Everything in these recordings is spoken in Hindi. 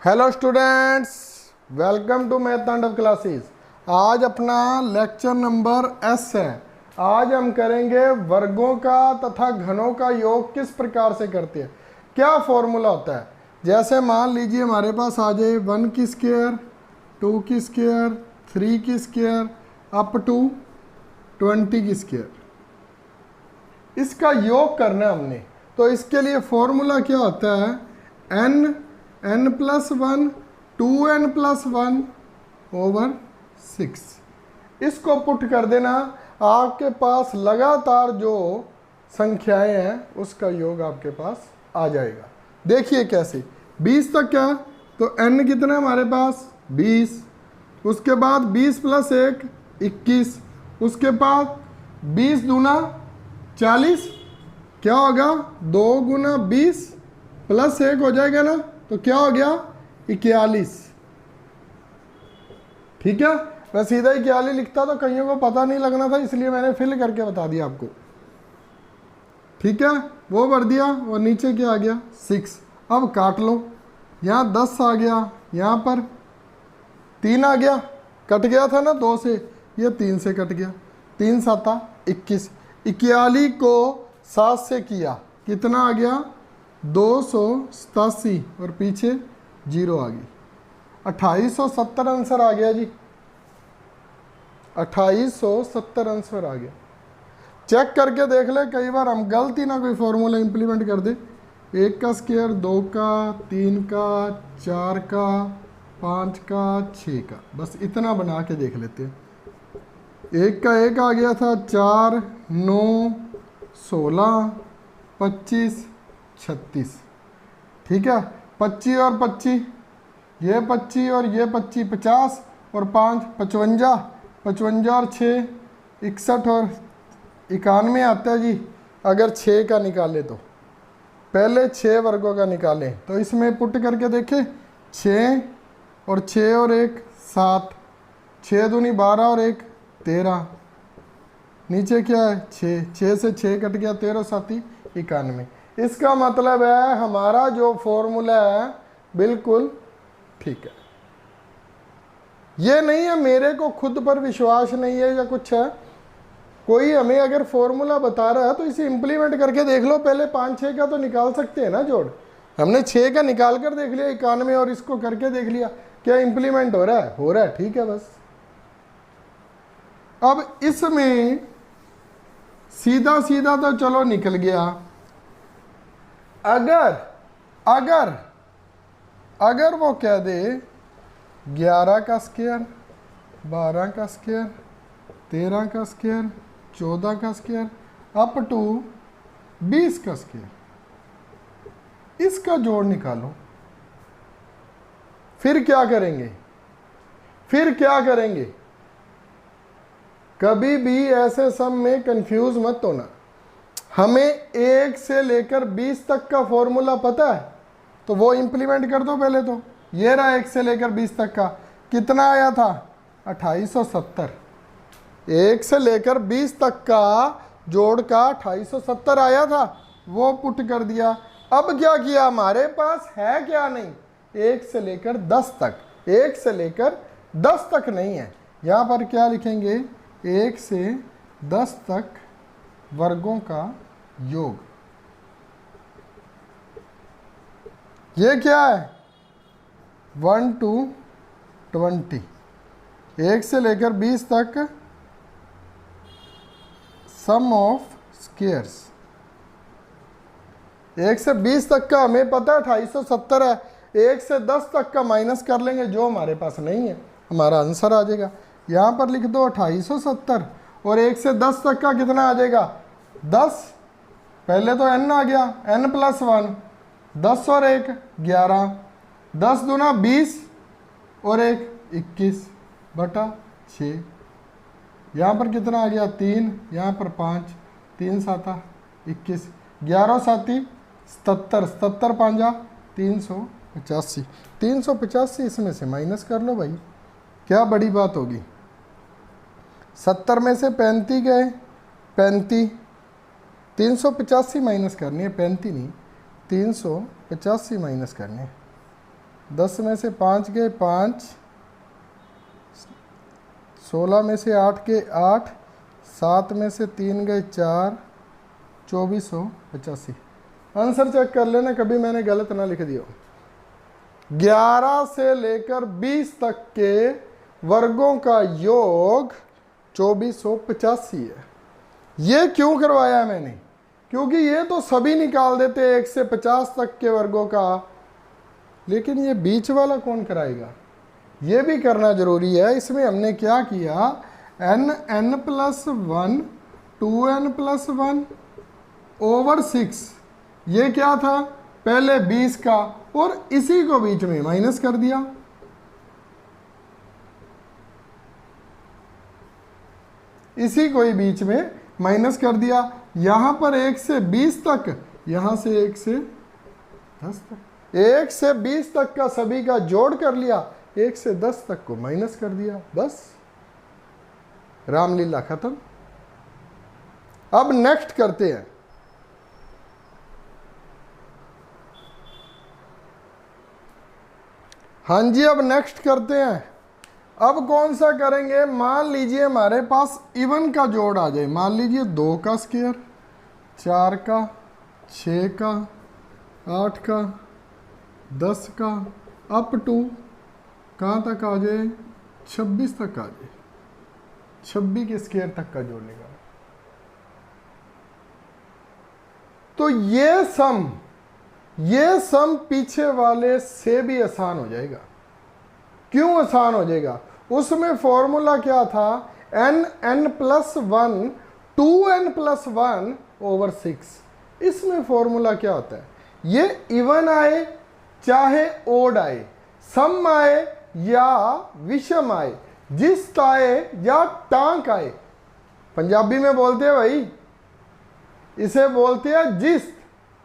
Hello students, welcome to math Tandav classes. आज अपना लेक्चर नंबर एस है। आज हम करेंगे वर्गों का तथा घनों का योग किस प्रकार से करते हैं, क्या फॉर्मूला होता है। जैसे मान लीजिए हमारे पास आ जाए 1 की स्क्वायर, 2 की स्क्वायर, 3 की स्क्वायर अप टू 20 की स्क्वायर, इसका योग करना है हमने। तो इसके लिए फॉर्मूला क्या होता है, n प्लस 1 2n+1 ओवर 6। इसको पुट कर देना, आपके पास लगातार जो संख्याएं हैं उसका योग आपके पास आ जाएगा। देखिए कैसे, 20 तक क्या, तो n कितना है हमारे पास 20, उसके बाद 20 + 1 21, उसके बाद 20 दूना 40, क्या होगा 2 × 20 + 1 हो जाएगा ना, तो क्या हो गया 41। ठीक है, मैं सीधा 41 लिखता तो कईयों को पता नहीं लगना था, इसलिए मैंने फिल करके बता दिया आपको। ठीक है, वो भर दिया और नीचे क्या आ गया 6। अब काट लो, यहाँ 10 आ गया, यहाँ पर 3 आ गया, कट गया था ना 2 से, ये 3 से कट गया, 3 7 21। 41 को 7 से किया, कितना आ गया 287 और पीछे 0 आ गई, 2870 आंसर आ गया जी। 2870 आंसर आ गया। चेक करके देख ले, कई बार हम गलती ना कोई फॉर्मूला इंप्लीमेंट कर दे। 1 का स्क्वायर, 2 का, 3 का, 4 का, 5 का, 6 का, बस इतना बना के देख लेते हैं। 1 का 1 आ गया था, 4 9 16 25 36। ठीक है, 25 और 25, ये 25 और ये 25, 50 और 5 55, 55 और 6 61 और 91 आता है जी। अगर 6 का निकाले तो पहले 6 वर्गों का निकालें, तो इसमें पुट करके देखें, 6 और 6 और 1 7, 6 दूनी 12 और 1 13, नीचे क्या है 6 से 6 कट गया, 13 7 91। इसका मतलब है हमारा जो फॉर्मूला है बिल्कुल ठीक है। ये नहीं है मेरे को खुद पर विश्वास नहीं है या कुछ है, कोई हमें अगर फॉर्मूला बता रहा है तो इसे इंप्लीमेंट करके देख लो। पहले 5 6 का तो निकाल सकते हैं ना जोड़, हमने 6 का निकाल कर देख लिया 91 और इसको करके देख लिया, क्या इंप्लीमेंट हो रहा है, हो रहा है, ठीक है बस। अब इसमें सीधा सीधा तो चलो निकल गया, अगर वो कह दे 11 का स्क्वायर, 12 का स्क्वायर, 13 का स्क्वायर, 14 का स्क्वायर अप टू 20 का स्क्वायर, इसका जोड़ निकालो। फिर क्या करेंगे, कभी भी ऐसे सम में कंफ्यूज मत होना। हमें 1 से लेकर 20 तक का फॉर्मूला पता है, तो वो इंप्लीमेंट कर दो पहले। तो ये रहा 1 से लेकर 20 तक का, कितना आया था 2870। 1 से लेकर 20 तक का जोड़ का 2870 आया था, वो पुट कर दिया। अब क्या किया, हमारे पास है क्या नहीं 1 से लेकर 10 तक, 1 से लेकर 10 तक नहीं है। यहाँ पर क्या लिखेंगे, 1 से 10 तक वर्गों का योग। ये क्या है 1 to 20, 1 से लेकर 20 तक सम ऑफ स्क्वायर्स। 1 से 20 तक का हमें पता है 2870 है, 1 से 10 तक का माइनस कर लेंगे, जो हमारे पास नहीं है, हमारा आंसर आ जाएगा। यहाँ पर लिख दो 2870 और 1 से 10 तक का कितना आ जाएगा 10। पहले तो n आ गया, n+1, 10 और 1 11, 10 दूना 20 और 1 21 बटा 6। यहाँ पर कितना आ गया 3, यहाँ पर 5, 3 7 21, 11 7 77, 77 5 385, 385 इसमें से माइनस कर लो भाई, क्या बड़ी बात होगी। 70 में से 35 गए, 35, 385 माइनस करनी है, 35 नहीं 385 माइनस करनी है। 10 में से 5 गए 5, 16 में से 8 के 8, 7 में से 3 गए 4, 2485। आंसर चेक कर लेना, कभी मैंने गलत ना लिख दिया। 11 से लेकर 20 तक के वर्गों का योग 2485 है। ये क्यों करवाया मैंने? क्योंकि ये तो सभी निकाल देते 1 से 50 तक के वर्गों का, लेकिन ये बीच वाला कौन कराएगा? ये भी करना जरूरी है। इसमें हमने क्या किया, n+1 2n+1 ओवर 6, ये क्या था पहले 20 का, और इसी को बीच में माइनस कर दिया। इसी को ही बीच में माइनस कर दिया। यहां पर 1 से 20 तक, यहां से 1 से 10 तक, 1 से 20 तक का सभी का जोड़ कर लिया, 1 से 10 तक को माइनस कर दिया, बस रामलीला खत्म। अब नेक्स्ट करते हैं। हाँ जी, अब नेक्स्ट करते हैं। अब कौन सा करेंगे? मान लीजिए हमारे पास इवन का जोड़ आ जाए। मान लीजिए 2 का स्क्वायर, 4 का, 6 का, 8 का, 10 का, अप टू कहाँ तक आ जाए? 26 तक आ जाए। 26 के स्क्वायर तक का जोड़ निकाल। तो ये सम पीछे वाले से भी आसान हो जाएगा। क्यों आसान हो जाएगा? उसमें फॉर्मूला क्या था? n+1 2n+1 over 6। इसमें फॉर्मूला क्या होता है? ये इवन आए चाहे ओड आए, सम आए या विषम आए, जिस्त आए या टांक आए, पंजाबी में बोलते हैं भाई, इसे बोलते हैं जिस्त।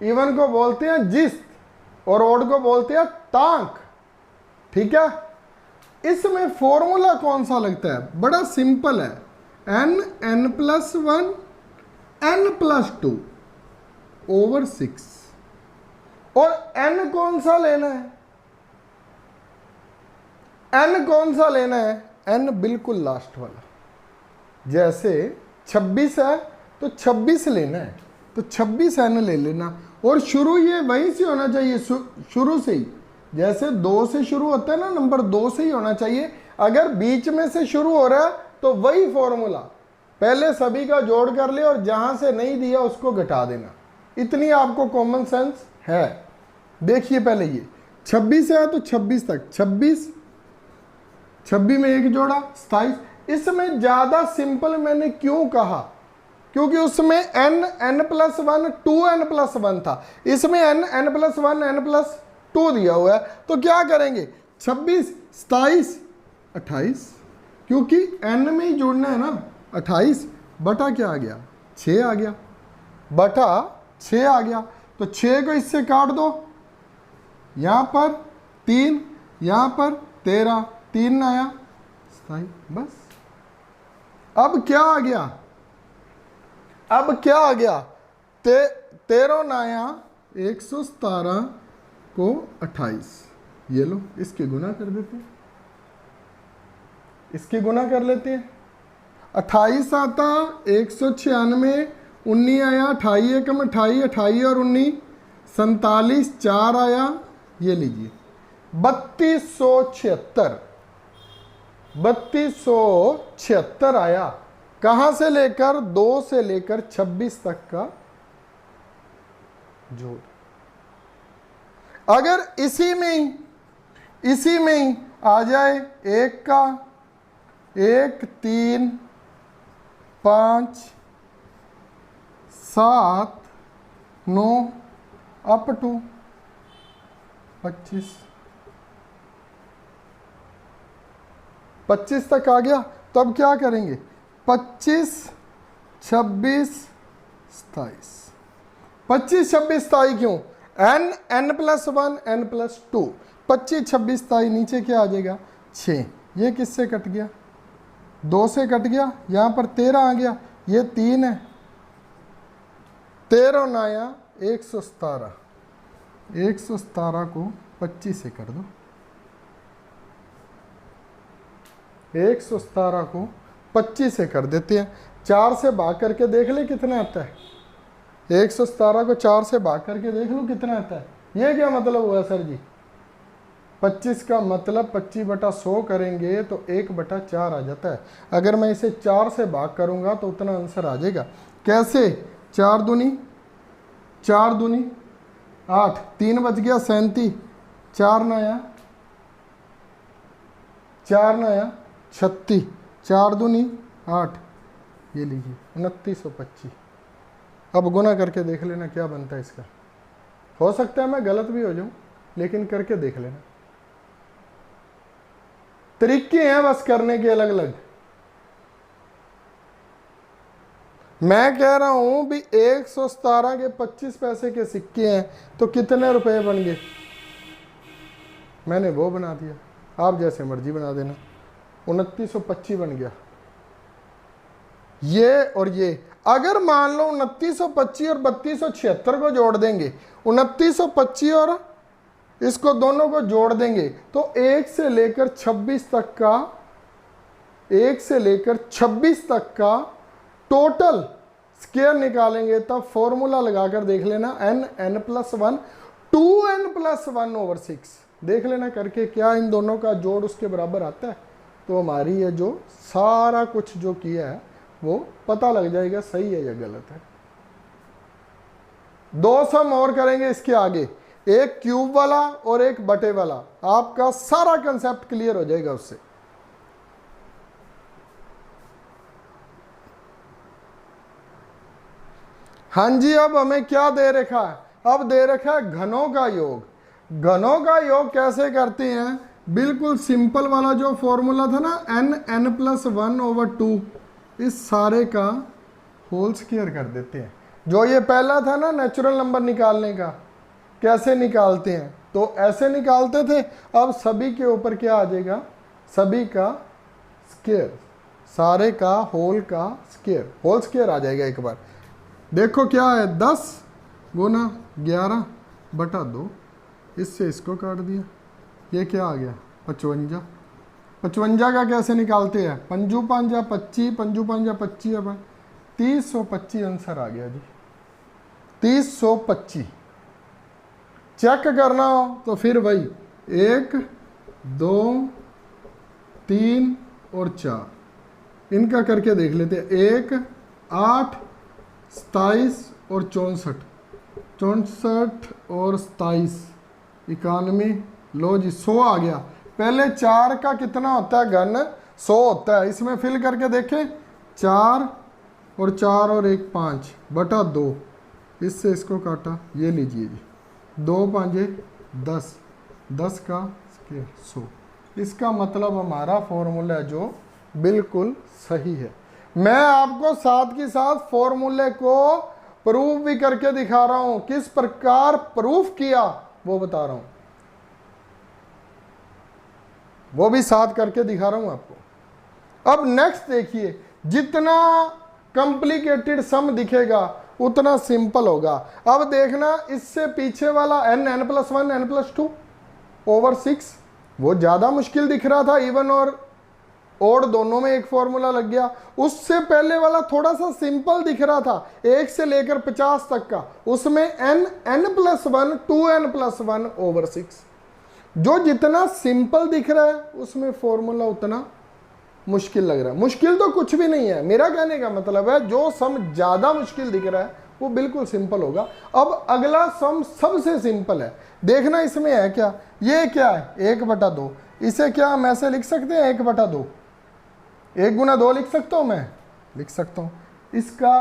इवन को बोलते हैं जिस्त और ओड को बोलते हैं टांक। ठीक है? इसमें फॉर्मूला कौन सा लगता है? बड़ा सिंपल है, n+1 n+2 ओवर 6। और n कौन सा लेना है? n कौन सा लेना है? n बिल्कुल लास्ट वाला। जैसे 26 है तो 26 लेना है, तो 26 n ले लेना। और शुरू ये वहीं से होना चाहिए, शुरू से ही। जैसे 2 से शुरू होता है ना, नंबर 2 से ही होना चाहिए। अगर बीच में से शुरू हो रहा है तो वही फॉर्मूला, पहले सभी का जोड़ कर ले और जहां से नहीं दिया उसको घटा देना। इतनी आपको कॉमन सेंस है। देखिए पहले ये 26 है तो 26 तक, 26 में 1 जोड़ा 27। इसमें ज्यादा सिंपल मैंने क्यों कहा? क्योंकि उसमें n+1 2n+1 था, इसमें n+1 n+2 दिया हुआ है। तो क्या करेंगे? 26 27 28, क्योंकि n में ही जोड़ना है ना। 28 बटा क्या आ गया? 6 आ गया, बटा 6 आ गया। तो 6 को इससे काट दो, यहां पर 3, यहां पर 13, 3 आया 27, बस। अब क्या आ गया? अब क्या आ गया? 13 नया 117 को 28। ये लो, इसके गुना कर देते हैं, इसके गुना कर लेते हैं। 28 आता 196, 19 आया, 28 एकम 28, 28 और 19 47, 4 आया। ये लीजिए 3276, 3276 आया। कहां से लेकर? 2 से लेकर 26 तक का जोड़। अगर इसी में ही आ जाए 1 का 1 3 5 7 9 अप टू 25 तक आ गया। तब क्या करेंगे? 25 26 27। 25 26 27 क्यों? n+1 n+2। 25 26 27 नीचे क्या आ जाएगा? 6। ये किससे कट गया? 2 से कट गया। यहाँ पर 13 आ गया, ये 3 है। 13 नया 117, 117 को 25 से कर दो, 117 को 25 से कर देते हैं, 4 से भाग करके देख ले कितना आता है। 117 को 4 से भाग करके देख लो कितना आता है। ये क्या मतलब हुआ सर जी? 25 का मतलब 25/100 करेंगे तो 1/4 आ जाता है। अगर मैं इसे 4 से भाग करूंगा तो उतना आंसर आ जाएगा। कैसे? 4 दूनी 8, 3 बच गया 37, 4 नया 36, 4 दूनी 8, ये लीजिए 2925। अब गुना करके देख लेना क्या बनता है इसका। हो सकता है मैं गलत भी हो जाऊं, लेकिन करके देख लेना। तरीके हैं बस करने के अलग अलग। मैं कह रहा हूं भी 117 के 25 पैसे के सिक्के हैं तो कितने रुपए बन गए, मैंने वो बना दिया, आप जैसे मर्जी बना देना। 2925 बन गया। ये और ये अगर मान लो 2925 और 3276 को जोड़ देंगे, 2925 और इसको दोनों को जोड़ देंगे तो 1 से लेकर 26 तक का टोटल स्क्वायर निकालेंगे। तब फॉर्मूला लगाकर देख लेना n+1 2n+1/6 देख लेना करके क्या इन दोनों का जोड़ उसके बराबर आता है। तो हमारी ये जो सारा कुछ जो किया है वो पता लग जाएगा सही है या गलत है। 2 सम और करेंगे इसके आगे, एक क्यूब वाला और एक बटे वाला। आपका सारा कंसेप्ट क्लियर हो जाएगा उससे। हाँ जी, अब हमें क्या दे रखा है? अब दे रखा है घनों का योग। घनों का योग कैसे करते हैं? बिल्कुल सिंपल वाला जो फॉर्मूला था ना, n+1/2, इस सारे का होल स्क्वायर कर देते हैं। जो ये पहला था ना नेचुरल नंबर निकालने का, कैसे निकालते हैं? तो ऐसे निकालते थे। अब सभी के ऊपर क्या आ जाएगा? सभी का स्क्वायर, सारे का होल का स्क्वायर, होल स्क्वायर आ जाएगा एक बार। देखो क्या है, 10 गुना 11/2, इससे इसको काट दिया, ये क्या आ गया? 55। 55 का कैसे निकालते हैं? 5 5 25, 5 5 25 अपन 3025 आंसर आ गया जी। 3025 चेक करना हो तो फिर वही 1 2 3 और 4 इनका करके देख लेते हैं। 1 8 27 और 64, 64 और 27 91, लो जी 100 आ गया। पहले 4 का कितना होता है घन? 100 होता है। इसमें फिल करके देखें, 4 और 4 और 1 5/2, इससे इसको काटा, ये लीजिए जी 2 5 10, 10 का स्क्वायर 100। इसका मतलब हमारा फॉर्मूला है जो बिल्कुल सही है। मैं आपको साथ के साथ फॉर्मूले को प्रूफ भी करके दिखा रहा हूं। किस प्रकार प्रूफ किया वो बता रहा हूं, वो भी साथ करके दिखा रहा हूं आपको। अब नेक्स्ट देखिए, जितना कॉम्प्लिकेटेड सम दिखेगा उतना सिंपल होगा। अब देखना, इससे पीछे वाला n+1 n+2/6 वो ज्यादा मुश्किल दिख रहा था। इवन और ओड दोनों में एक फॉर्मूला लग गया। उससे पहले वाला थोड़ा सा सिंपल दिख रहा था, 1 से लेकर 50 तक का, उसमें n+1 2n+1/6। जो जितना सिंपल दिख रहा है उसमें फॉर्मूला उतना मुश्किल लग रहा है। मुश्किल तो कुछ भी नहीं है, मेरा कहने का मतलब है जो सम ज्यादा मुश्किल दिख रहा है वो बिल्कुल सिंपल होगा। अब अगला सम सबसे सिंपल है, देखना इसमें है क्या। ये क्या है? 1/2। इसे क्या हम ऐसे लिख सकते हैं? 1/2, 1 गुना 2 लिख सकता हूं मैं, लिख सकता हूं। इसका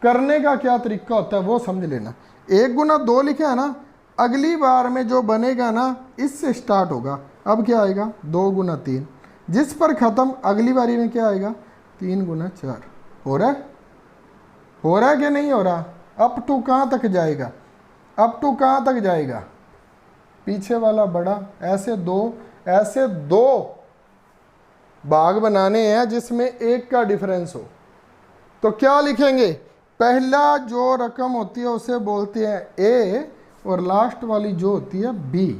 करने का क्या तरीका होता है वो समझ लेना। 1 गुना 2 लिखा है ना, अगली बार में जो बनेगा ना इससे स्टार्ट होगा। अब क्या आएगा? 2 गुना 3, जिस पर खत्म अगली बारी में क्या आएगा? 3 गुना 4। हो रहा है? हो रहा है कि नहीं हो रहा? अप टू कहाँ तक जाएगा? अप टू कहाँ तक जाएगा? पीछे वाला बड़ा। ऐसे दो भाग बनाने हैं जिसमें 1 का डिफरेंस हो। तो क्या लिखेंगे? पहला जो रकम होती है उसे बोलते हैं A और लास्ट वाली जो होती है B।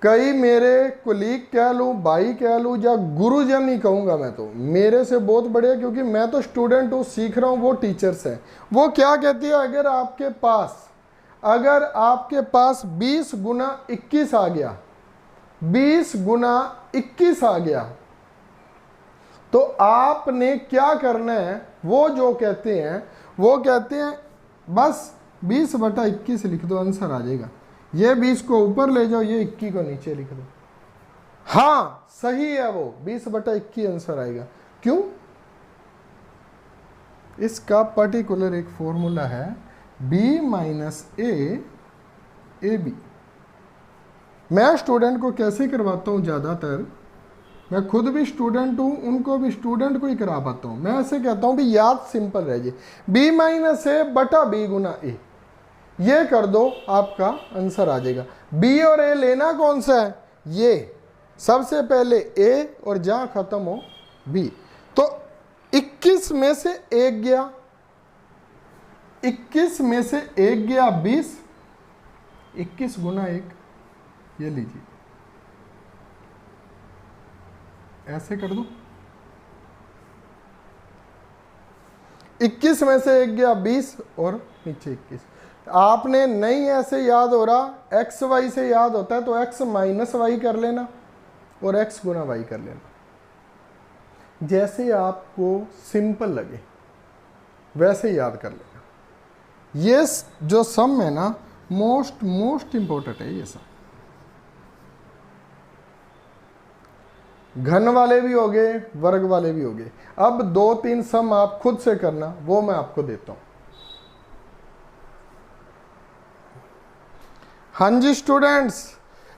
कई मेरे कुलीग कह लूँ, भाई कह लूँ, या गुरुजन ही कहूँगा मैं, तो मेरे से बहुत बढ़िया, क्योंकि मैं तो स्टूडेंट हूँ, सीख रहा हूँ, वो टीचर्स हैं। वो क्या कहती है, अगर आपके पास 20 गुना 21 आ गया, 20 गुना 21 आ गया, तो आपने क्या करना है, वो कहते हैं बस 20/21 लिख दो, आंसर आ जाएगा। ये 20 को ऊपर ले जाओ, ये 21 को नीचे लिख दो। हाँ सही है, वो 20/21 आंसर आएगा। क्यों? इसका पर्टिकुलर एक फॉर्मूला है, b माइनस ए बी। मैं स्टूडेंट को कैसे करवाता हूँ, ज़्यादातर मैं खुद भी स्टूडेंट हूँ, उनको भी स्टूडेंट को ही करा पाता हूँ। मैं ऐसे कहता हूँ भी याद सिंपल रह जाए, b माइनस ए बटा b गुना ए, ये कर दो, आपका आंसर आ जाएगा। b और a लेना कौन सा है, ये सबसे पहले a और जहाँ खत्म हो b। तो 21 में से 1 गया, 21 में से 1 गया 20, 21 गुना 1, ये लीजिए, ऐसे कर दो। 21 में से 1 गया 20 और नीचे 21। आपने नहीं ऐसे याद हो रहा, एक्स वाई से याद होता है, तो एक्स माइनस वाई कर लेना और एक्स गुना वाई कर लेना, जैसे आपको सिंपल लगे वैसे याद कर लेना। ये जो सम है ना, मोस्ट इंपॉर्टेंट है ये सम। घन वाले भी हो गए, वर्ग वाले भी हो गए। अब 2-3 सम आप खुद से करना, वो मैं आपको देता हूं। हाँ जी स्टूडेंट्स,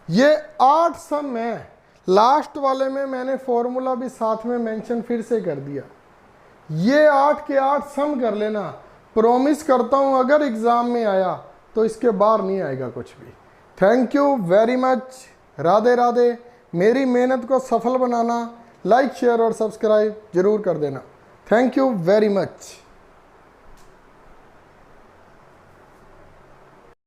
ये 8 सम है। लास्ट वाले में मैंने फॉर्मूला भी साथ में मेंशन फिर से कर दिया। ये 8 के 8 सम कर लेना। प्रॉमिस करता हूं अगर एग्जाम में आया तो इसके बाहर नहीं आएगा कुछ भी। Thank you very much. Radhe Radhe. मेरी मेहनत को सफल बनाना, लाइक शेयर और सब्सक्राइब जरूर कर देना। Thank you very much.